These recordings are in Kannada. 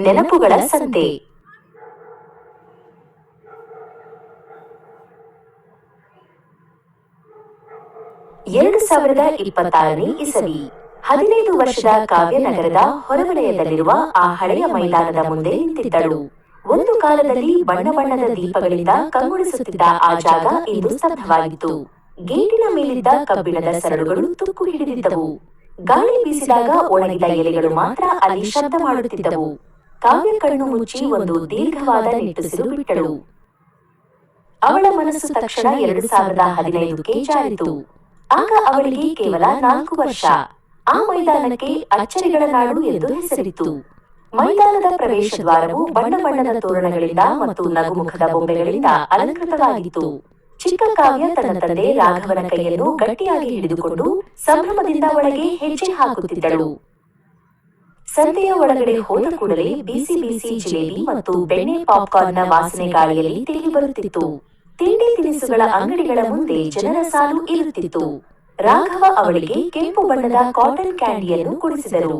ನೆನಪುಗಳ ಸಂತೆ. 2026ನೇ ಇಸವಿ 15 ವರ್ಷದ ಕಾವ್ಯನಗರದ ಹೊರವಲಯದಲ್ಲಿರುವ ಆ ಹಳೆಯ ಮೈದಾನದ ಮುಂದೆ ನಿಂತಿದ್ದಳು. ಒಂದು ಕಾಲದಲ್ಲಿ ಬಣ್ಣ ಬಣ್ಣದ ದೀಪಗಳಿಂದ ಕಂಗೊಳಿಸುತ್ತಿದ್ದ ಆ ಜಾಗ ಇಂದು ಸ್ತಬ್ಧವಾಗಿತ್ತು. ಗೇಟಿನ ಮೇಲಿದ್ದ ಕಬ್ಬಿಣದ ಸರಳುಗಳು ತುಕ್ಕು ಹಿಡಿದಿದ್ದವು. ಗಾಳಿ ಬೀಸಿದಾಗ ಒಣಗಿದ ಎಲೆಗಳು ಮಾತ್ರ ಅಲ್ಲಿ ಶಬ್ದ ಮಾಡುತ್ತಿದ್ದವು. ಕಾವ್ಯ ಕಣ್ಣು ಮುಚ್ಚಿ ಒಂದು ದೀರ್ಘವಾದ ನಿಟ್ಟುಸಿರು ಬಿಟ್ಟಳು. ಅವಳ ಮನಸ್ಸು ತಕ್ಷಣ 2015ಕ್ಕೆ ಜಾರಿತು. ಆಗ ಅವಳಿಗೆ ಕೇವಲ 4 ವರ್ಷ. ಆ ಮೈದಾನಕ್ಕೆ ಅಚ್ಚರಿಗಳ ನಾಡು ಎಂದು ಹೆಸರಿತ್ತು. ಮೈದಾನದ ಪ್ರವೇಶ ದ್ವಾರವು ಬಣ್ಣ ಬಣ್ಣದ ತೋರಣಗಳಿಂದ ಮತ್ತು ನಗುಮುಖದ ಬೊಂಬೆಗಳಿಂದ ಅಲಂಕೃತವಾಗಿತ್ತು. ಚಿಕ್ಕ ಕಾವ್ಯ ತನ್ನ ತಂದೆ ರಾಘವನ ಕೈಯನ್ನು ಗಟ್ಟಿಯಾಗಿ ಹಿಡಿದುಕೊಂಡು ಸಂಭ್ರಮದಿಂದ ಒಳಗೆ ಹೆಜ್ಜೆ ಹಾಕುತ್ತಿದ್ದಳು. ಸಂತೆಯ ಒಳಗಡೆ ಹೋದ ಕೂಡಲೇ ಬಿಸಿ ಬಿಸಿ ಜಿಲೇಬಿ ಮತ್ತು ಬೆಣ್ಣೆ ಪಾಪ್ಕಾರ್ನ್ನ ವಾಸನೆ ಗಾಳಿಯಲ್ಲಿ ತೇಲಿ ಬರುತ್ತಿತ್ತು. ತಿಂಡಿ ತಿನಿಸುಗಳ ಅಂಗಡಿಗಳ ಮುಂದೆ ಜನರ ಸಾಲು ಇರುತ್ತಿತ್ತು. ರಾಘವ ಅವಳಿಗೆ ಕೆಂಪು ಬಣ್ಣದ ಕಾಟನ್ ಕ್ಯಾಂಡಿಯನ್ನು ಕೊಡಿಸಿದರು.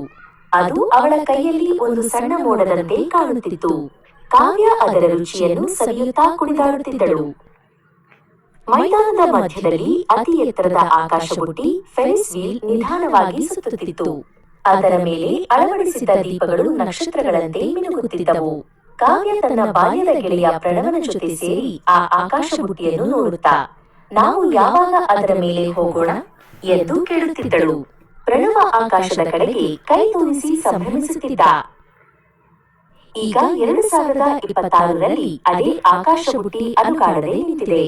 ಅದು ಅವಳ ಕೈಯಲ್ಲಿ ಒಂದು ಸಣ್ಣ ಮೋಡದಂತೆ ಕಾಣುತ್ತಿತ್ತು. ಕಾವ್ಯ ಅದರ ರುಚಿಯನ್ನು ಸವಿಯುತ್ತಾ ಕುಣಿದಾಡುತ್ತಿದ್ದಳು. ಮೈದಾನದ ಮಧ್ಯದಲ್ಲಿ ಅತಿ ಎತ್ತರದ ಆಕಾಶ ಬುಟ್ಟಿ ಫೆರಿಸ್ ವೀಲ್ ನಿಧಾನವಾಗಿ ಸುತ್ತುತ್ತಿತ್ತು. ಅದರ ಮೇಲೆ ಅಳವಡಿಸಿದ್ದ ದೀಪಗಳು ನಕ್ಷತ್ರಗಳಂತೆ ಮಿನುಗುತ್ತಿದ್ದವು. ಕಾವ್ಯ ತನ್ನ ಬಾಲ್ಯದ ಗೆಳೆಯ ಪ್ರಣವನ ಜೊತೆ ಸೇರಿ ಆ ಆಕಾಶ ಬುಟ್ಟಿಯನ್ನು ನೋಡುತ್ತಾ, ನಾವು ಯಾವಾಗ ಅದರ ಮೇಲೆ ಹೋಗೋಣ ಎಂದು ಕೇಳುತ್ತಿದ್ದಳು. ಪ್ರಣವ ಆಕಾಶದ ಕಡೆಗೆ ಕೈ ತೋರಿಸಿ ಸಂಭ್ರಮಿಸುತ್ತಿದ್ದ. ಈಗ 2026ರಲ್ಲಿ ಅದೇ ಆಕಾಶ ಬುಟ್ಟಿ ಅಲುಗಾಡದೆ ನಿಂತಿದೆ.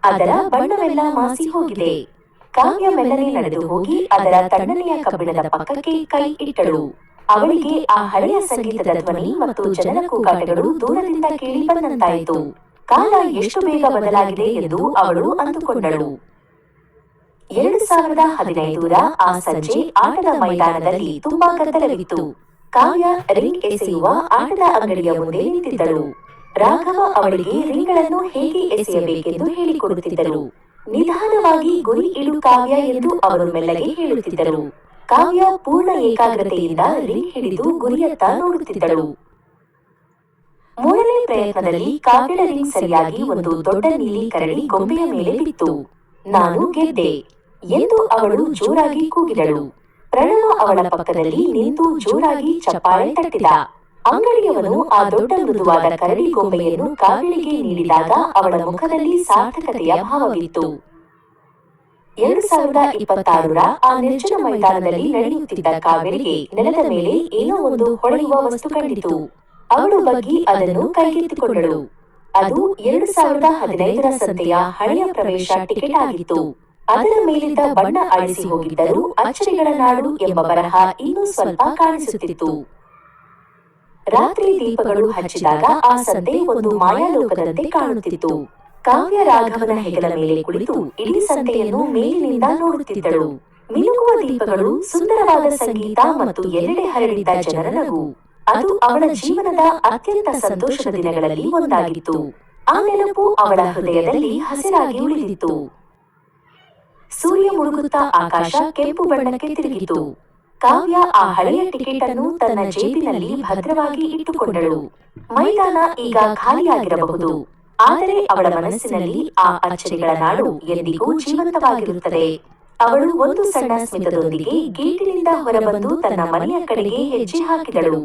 ಅದರ ಬಣ್ಣವೆಲ್ಲ ಮಾಸಿ ಹೋಗಿದೆ. ಕಾವ್ಯ ಮೆಲ್ಲನೆ ನಡೆದು ಹೋಗಿ ಅದರ ತಣ್ಣನೆಯ ಕಬ್ಬಿಣದ ಪಕ್ಕಕ್ಕೆ ಕೈ ಇಟ್ಟಳು. ಅವಳಿಗೆ ಆ ಹಳೆಯ ಸಂಗೀತದ ಧ್ವನಿ ಮತ್ತು ಜನರ ಕೂಗಾಟಗಳು ದೂರದಿಂದ ಕೇಳಿ ಬಂದಂತಾಯಿತು. ಕಾಲ ಎಷ್ಟು ಬೇಗ ಬದಲಾಗಿದೆ ಎಂದು ಅವಳು ಅಂದುಕೊಂಡಳು. 2015ರ ಆ ಸಂಜೆ ಆಟದ ಮೈದಾನದಲ್ಲಿ ತುಂಬಾ ಗದ್ದಲವಿತ್ತು. ಕಾವ್ಯ ರಿಂಗ್ ಎಸೆಯುವ ಆಟದ ಅಂಗಡಿಯ ಮುಂದೆ ನಿಂತಿದ್ದಳು. ರಾಘವ ಅವಳಿಗೆ ರಿಂಗ್ಗಳನ್ನು ಹೇಗೆ ಎಸೆಯಬೇಕೆಂದು ಹೇಳಿಕೊಡುತ್ತಿದ್ದರು. ನಿಧಾನವಾಗಿ ಗುರಿ ಇಡು ಕಾವ್ಯ ಎಂದು ಅವರು ಮೆಲ್ಲಗೆ ಹೇಳುತ್ತಿದ್ದರು. ಕಾವ್ಯ ಪೂರ್ಣ ಏಕಾಗ್ರತೆಯಿಂದ ರಿಂಗ್ ಹಿಡಿದು ಗುರಿಯತ್ತ ನೋಡುತ್ತಿದ್ದಳು. 3ನೇ ಪ್ರಯತ್ನದಲ್ಲಿ ಕಾವ್ಯದ ರಿಂಗ್ ಸರಿಯಾಗಿ ಒಂದು ದೊಡ್ಡ ನೀಲಿ ಕರಡಿ ಗೊಂಬೆಯ ಮೇಲೆ ಬಿತ್ತು. ನಾನು ಗೆದ್ದೆ ಎಂದು ಅವಳು ಜೋರಾಗಿ ಕೂಗಿದಳು. ಪ್ರಣವ ಅವಳ ಪಕ್ಕದಲ್ಲಿ ನಿಂತು ಜೋರಾಗಿ ಚಪ್ಪಾಳೆ ತಟ್ಟಿದ. ಅಂಗಡಿಯವನು ಆ ದೊಡ್ಡ ಮೃದುವಾದ ಕರಡಿ ಗೊಂಬೆಯನ್ನು ಕಾವ್ಯಳಿಗೆ ನೀಡಿದಾಗ ಅವಳ ಮುಖದಲ್ಲಿ ಸಾರ್ಥಕತೆಯ ಭಾವವಿತ್ತು. 2026ರ ಆ ನಿರ್ಜನ ಮೈದಾನದಲ್ಲಿ ನಡೆಯುತ್ತಿದ್ದ ಕಾವ್ಯಳಿಗೆ ನೆಲದ ಮೇಲೆ ಏನೋ ಒಂದು ಹೊಳೆಯುವ ವಸ್ತು ಕಂಡಿತು. ಅವಳು ಬಗ್ಗಿ ಅದನ್ನು ಕೈಗೆತ್ತಿಕೊಂಡಳು. ಅದು 2015ರ ಸಂತೆಯ ಹಳೆಯ ಪ್ರವೇಶ ಟಿಕೆಟ್ ಆಗಿತ್ತು. ಅದರ ಮೇಲಿದ್ದ ಬಣ್ಣ ಅಳಿಸಿ ಹೋಗಿದ್ದರೂ ಅಚ್ಚರಿಗಳ ನಾಡು ಎಂಬ ಬರಹ ಇನ್ನೂ ಸ್ವಲ್ಪ ಕಾಣಿಸುತ್ತಿತ್ತು. ರಾತ್ರಿ ದೀಪಗಳು ಹಚ್ಚಿದಾಗ ಆ ಸಂತೆ ಒಂದು ಮಾಯಾಲೋಕದಂತೆ ಕಾಣುತ್ತಿತ್ತು. ಕಾವ್ಯ ರಾಘವನ ಹೆಗಲ ಮೇಲೆ ಕುಳಿತು ಇಡೀ ಸಂತೆಯನ್ನು ಮೇಲಿನಿಂದ ನೋಡುತ್ತಿದ್ದಳು. ಮಿನುಗುವ ದೀಪಗಳು, ಸುಂದರವಾದ ಸಂಗೀತ ಮತ್ತು ಎಲ್ಲೆಡೆ ಹರಡಿದ್ದ ಜನರ ನಗು. ಅದು ಅವಳ ಜೀವನದ ಅತ್ಯಂತ ಸಂತೋಷದ ದಿನಗಳಲ್ಲಿ ಒಂದಾಗಿತ್ತು. ಆ ನೆನಪು ಅವಳ ಹೃದಯದಲ್ಲಿ ಹಸಿರಾಗಿ ಉಳಿದಿತ್ತು. ಸೂರ್ಯ ಮುಳುಗುತ್ತಾ ಆಕಾಶ ಕೆಂಪು ಬಣ್ಣಕ್ಕೆ ತಿರುಗಿತು. ಕಾವ್ಯ ಆ ಹಳೆಯ ಟಿಕೆಟ್ ಅನ್ನು ತನ್ನ ಜೇಬಿನಲ್ಲಿ ಭದ್ರವಾಗಿ ಇಟ್ಟುಕೊಂಡಳು. ಮೈದಾನ ಈಗ ಖಾಲಿಯಾಗಿರಬಹುದು, ಆದರೆ ಅವಳ ಮನಸ್ಸಿನಲ್ಲಿ ಆ ಅಚ್ಚರಿಗಳ ನಾಡು ಎಂದಿಗೂ ಜೀವಂತವಾಗಿರುತ್ತದೆ. ಅವಳು ಒಂದು ಸಣ್ಣ ಸ್ಮಿತದೊಂದಿಗೆ ಗೇಟಿನಿಂದ ಹೊರಬಂದು ತನ್ನ ಮನೆಯ ಕಡೆಗೆ ಹೆಜ್ಜೆ ಹಾಕಿದಳು.